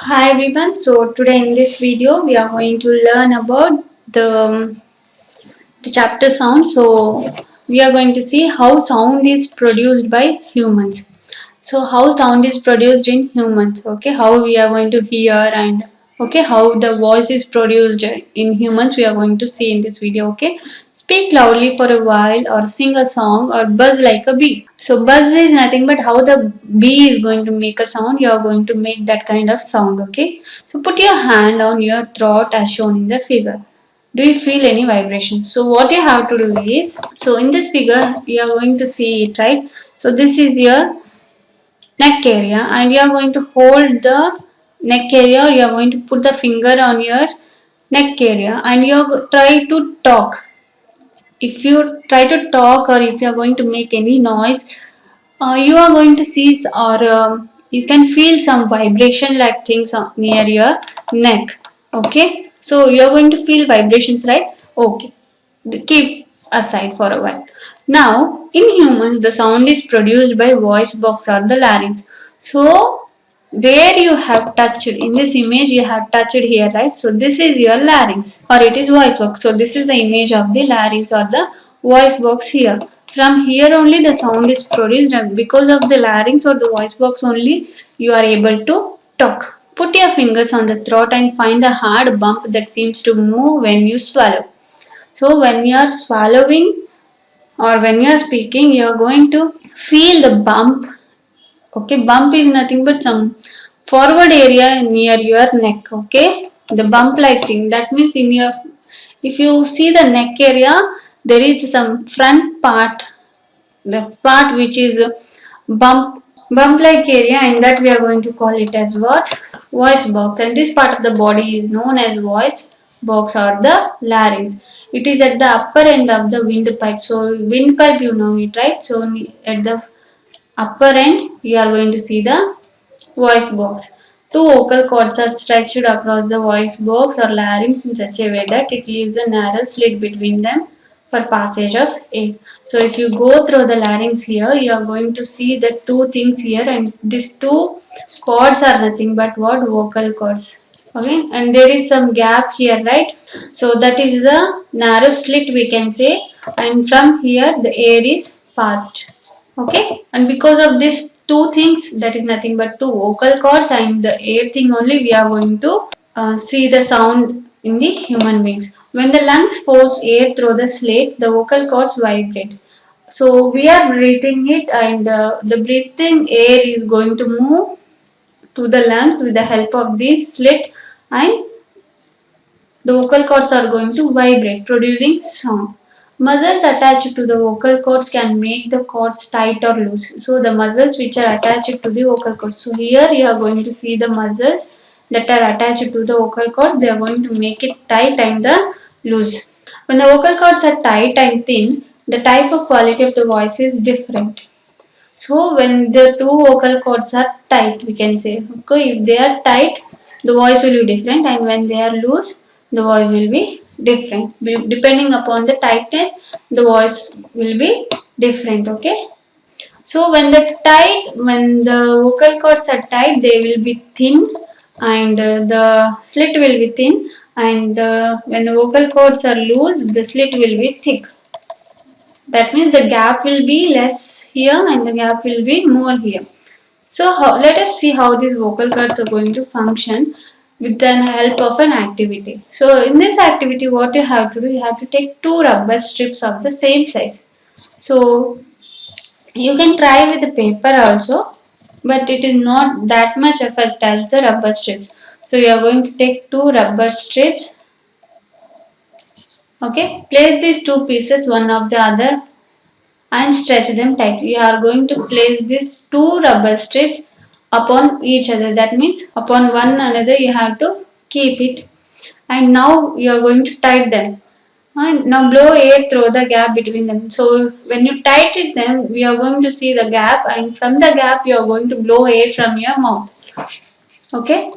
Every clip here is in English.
Hi everyone, so today in this video we are going to learn about the chapter sound. So we are going to see how sound is produced by humans. So how sound is produced in humans, okay, how we are going to hear and okay, how the voice is produced in humans we are going to see in this video, okay. Speak loudly for a while or sing a song or buzz like a bee. So buzz is nothing but how the bee is going to make a sound, you are going to make that kind of sound, okay. So put your hand on your throat as shown in the figure. Do you feel any vibration? So what you have to do is, so in this figure you are going to see it, right? So this is your neck area and you are going to hold the neck area, or you are going to put the finger on your neck area and you try to talk. If you try to talk or if you are going to make any noise, you are going to see or you can feel some vibration like things near your neck, okay. So you are going to feel vibrations, right? Okay, keep aside for a while. Now in humans the sound is produced by voice box or the larynx. So where you have touched in this image, you have touched here, right? So this is your larynx or it is voice box. So this is the image of the larynx or the voice box here. From here only the sound is produced, and because of the larynx or the voice box only you are able to talk. Put your fingers on the throat and find a hard bump that seems to move when you swallow. So when you are swallowing or when you are speaking, you are going to feel the bump. Okay, bump is nothing but some forward area near your neck. Okay, the bump like thing. That means in your, if you see the neck area, there is some front part, the part which is bump like area, and that we are going to call it as what? Voice box. And this part of the body is known as voice box or the larynx. It is at the upper end of the windpipe. So windpipe, you know it, right? So at the upper end you are going to see the voice box. Two vocal cords are stretched across the voice box or larynx in such a way that it leaves a narrow slit between them for passage of air. So if you go through the larynx here, you are going to see the two things here, and these two cords are nothing but what? Vocal cords. Okay, and there is some gap here, right? So that is the narrow slit we can say, and from here the air is passed. Okay, and because of these two things, that is nothing but two vocal cords and the air thing only, we are going to see the sound in the human beings. When the lungs force air through the slit, the vocal cords vibrate. So we are breathing it, and the breathing air is going to move to the lungs with the help of this slit, and the vocal cords are going to vibrate, producing sound. Muscles attached to the vocal cords can make the cords tight or loose. So the muscles which are attached to the vocal cords. So here you are going to see the muscles that are attached to the vocal cords. They are going to make it tight and the loose. When the vocal cords are tight and thin, the type of quality of the voice is different. So when the two vocal cords are tight, we can say, okay, if they are tight, the voice will be different, and when they are loose, the voice will be different. Depending upon the tightness, the voice will be different. Okay. So when the vocal cords are tight, they will be thin, and the slit will be thin, and when the vocal cords are loose, the slit will be thick. That means the gap will be less here and the gap will be more here. So let us see how these vocal cords are going to function with the help of an activity. So in this activity, what you have to do, you have to take two rubber strips of the same size. So you can try with the paper also, but it is not that much effect as the rubber strips. So you are going to take two rubber strips. Okay, place these two pieces one of the other and stretch them tight. You are going to place these two rubber strips upon each other. That means upon one another you have to keep it, and now you are going to tight them. And now blow air through the gap between them. So when you tighten them, we are going to see the gap, and from the gap you are going to blow air from your mouth. Okay.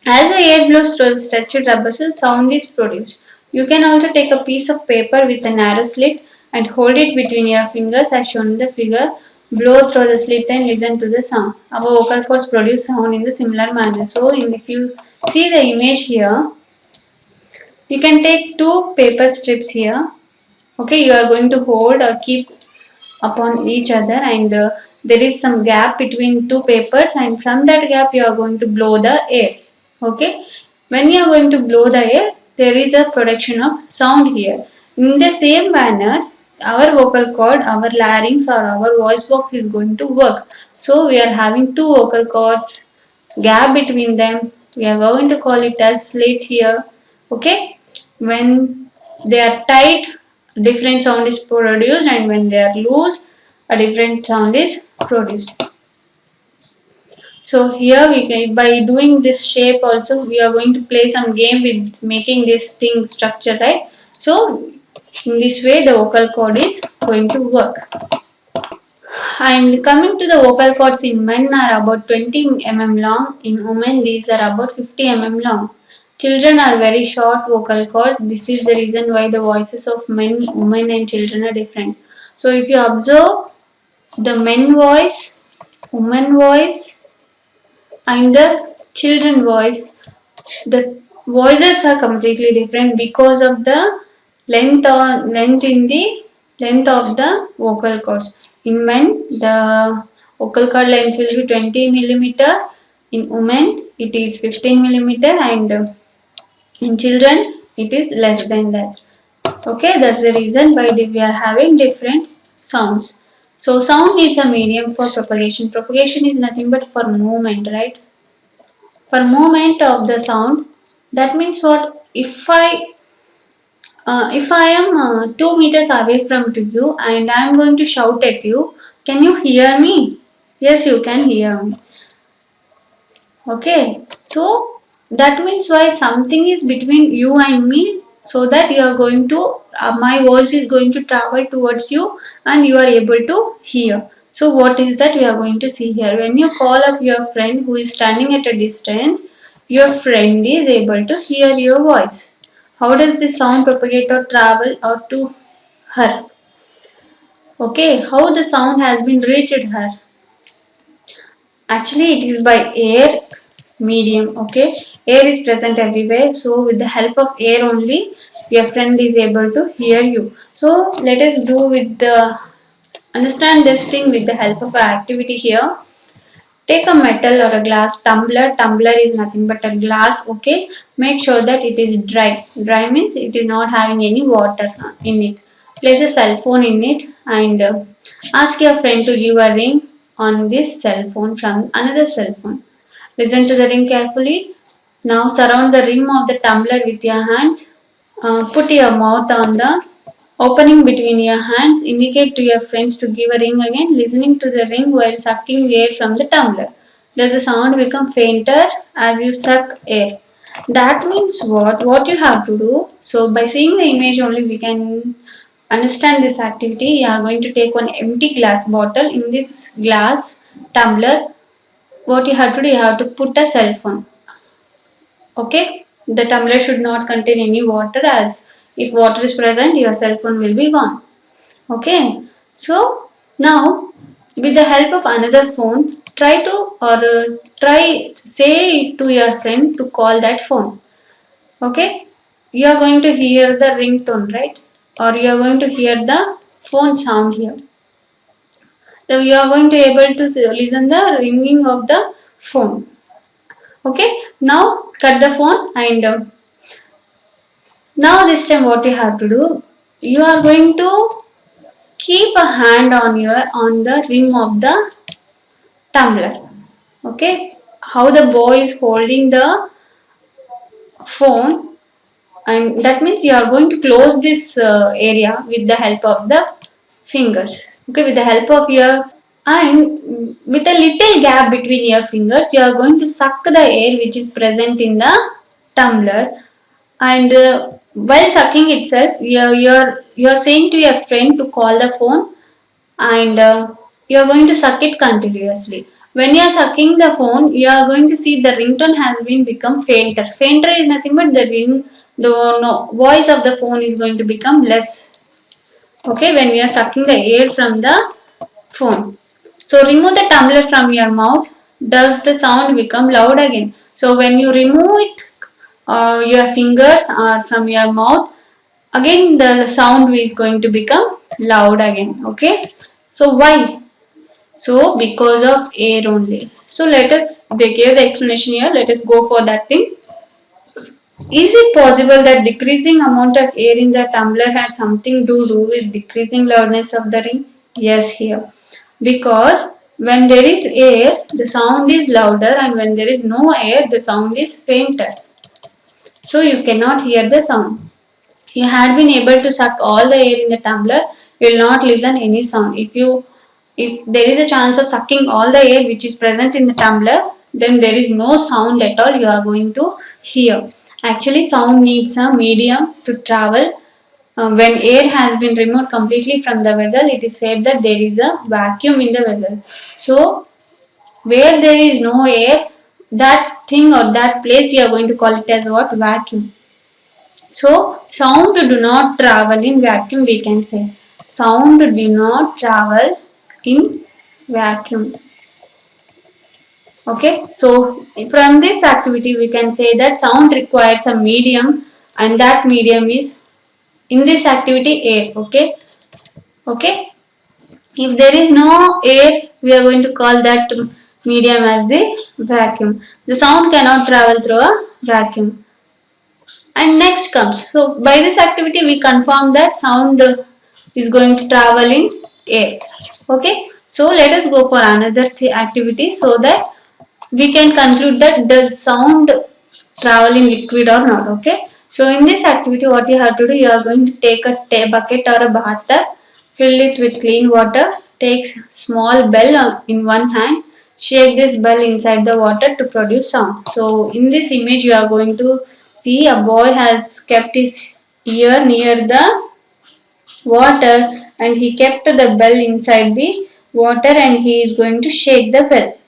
As the air blows through the stretched rubber, sound is produced. You can also take a piece of paper with a narrow slit and hold it between your fingers as shown in the figure. blow through the slit and listen to the sound. Our vocal cords produce sound in the similar manner. So, if you see the image here, you can take two paper strips here. Okay, you are going to hold or keep upon each other, and there is some gap between two papers, and from that gap you are going to blow the air. Okay, when you are going to blow the air, there is a production of sound here. In the same manner, our vocal cord, our larynx or our voice box is going to work. So we are having two vocal cords, gap between them, we are going to call it as slit here. Okay, when they are tight, different sound is produced, and when they are loose, a different sound is produced. So here we can, by doing this shape also, we are going to play some game with making this thing structure, right? So in this way the vocal cord is going to work. And coming to the vocal cords, in men are about 20 mm long, in women these are about 50 mm long. Children are very short vocal cords. This is the reason why the voices of men, women and children are different. So if you observe the men voice, woman voice and the children voice, the voices are completely different because of the length of the vocal cords. In men, the vocal cord length will be 20 millimeter. In women, it is 15 millimeter, and in children, it is less than that. Okay, that's the reason why we are having different sounds. So sound is a medium for propagation. Propagation is nothing but for movement, right? For movement of the sound, that means what? If I am 2 meters away from to you and I am going to shout at you, can you hear me? Yes, you can hear me. Okay, so that means why something is between you and me, so that you are going to my voice is going to travel towards you and you are able to hear. So what is that we are going to see here? When you call up your friend who is standing at a distance, your friend is able to hear your voice. How does the sound propagate or travel or to her? Okay, how the sound has been reached her? Actually, it is by air medium. Okay, air is present everywhere. So, with the help of air only, your friend is able to hear you. So, let us do with the understand this thing with the help of our activity here. Take a metal or a glass tumbler. Tumbler is nothing but a glass. Okay, make sure that it is dry. Dry means it is not having any water in it. Place a cell phone in it and ask your friend to give a ring on this cell phone from another cell phone. Listen to the ring carefully. Now surround the rim of the tumbler with your hands. Put your mouth on the opening between your hands. Indicate to your friends to give a ring again, listening to the ring while sucking air from the tumbler. Does the sound become fainter as you suck air? That means what? What you have to do? So by seeing the image only we can understand this activity. You are going to take one empty glass bottle. In this glass tumbler, what you have to do? You have to put a cell phone. Okay, the tumbler should not contain any water, as if water is present your cell phone will be gone. Okay, so now with the help of another phone, try to or try say to your friend to call that phone. Okay, you are going to hear the ringtone, right? Or you are going to hear the phone sound here. So you are going to able to listen the ringing of the phone. Okay, now cut the phone, and now this time what you have to do, you are going to keep a hand on the rim of the tumbler. Okay, how the boy is holding the phone, and that means you are going to close this area with the help of the fingers. Okay, with the help of your, and with a little gap between your fingers, you are going to suck the air which is present in the tumbler, and while sucking itself you're saying to your friend to call the phone, and you're going to suck it continuously. When you're sucking the phone, you are going to see the ringtone has been become fainter. Fainter is nothing but the ring, the no, voice of the phone is going to become less. Okay, when we are sucking the air from the phone. So remove the tumbler from your mouth. Does the sound become loud again? So when you remove it, your fingers are from your mouth, again the sound is going to become loud again. Okay. So why? So because of air only. So let us, they gave the explanation here. Let us go for that thing. Is it possible that decreasing amount of air in the tumbler has something to do with decreasing loudness of the ring? Yes, here. Because when there is air, the sound is louder, and when there is no air, the sound is fainter. So you cannot hear the sound. You had been able to suck all the air in the tumbler, you will not listen any sound. If there is a chance of sucking all the air which is present in the tumbler, then there is no sound at all you are going to hear. Actually, sound needs a medium to travel. When air has been removed completely from the vessel, it is said that there is a vacuum in the vessel. So, where there is no air, that thing or that place we are going to call it as what? Vacuum. So, sound do not travel in vacuum, we can say. Sound do not travel in vacuum. Okay, so from this activity we can say that sound requires a medium, and that medium is in this activity air. Okay, okay. If there is no air, we are going to call that medium as the vacuum. The sound cannot travel through a vacuum. And next comes, so by this activity we confirm that sound is going to travel in air. Okay, so let us go for another activity so that we can conclude that does sound travel in liquid or not. Okay, so in this activity what you have to do, you are going to take a bucket or a bathtub, fill it with clean water, take small bell in one hand, shake this bell inside the water to produce sound. So in this image you are going to see a boy has kept his ear near the water, and he kept the bell inside the water, and he is going to shake the bell.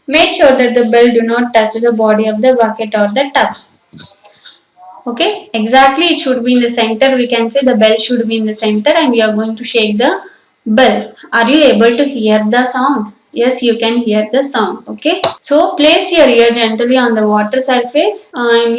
Make sure that the bell do not touch the body of the bucket or the tub. Okay, exactly, it should be in the center. We can say the bell should be in the center, and we are going to shake the bell. Are you able to hear the sound? Yes, you can hear the sound. Okay, so place your ear gently on the water surface, and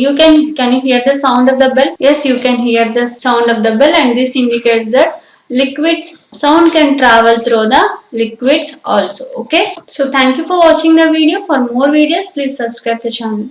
can you hear the sound of the bell? Yes, you can hear the sound of the bell, and this indicates that liquids sound can travel through the liquids also. Okay, so thank you for watching the video. For more videos, please subscribe the channel.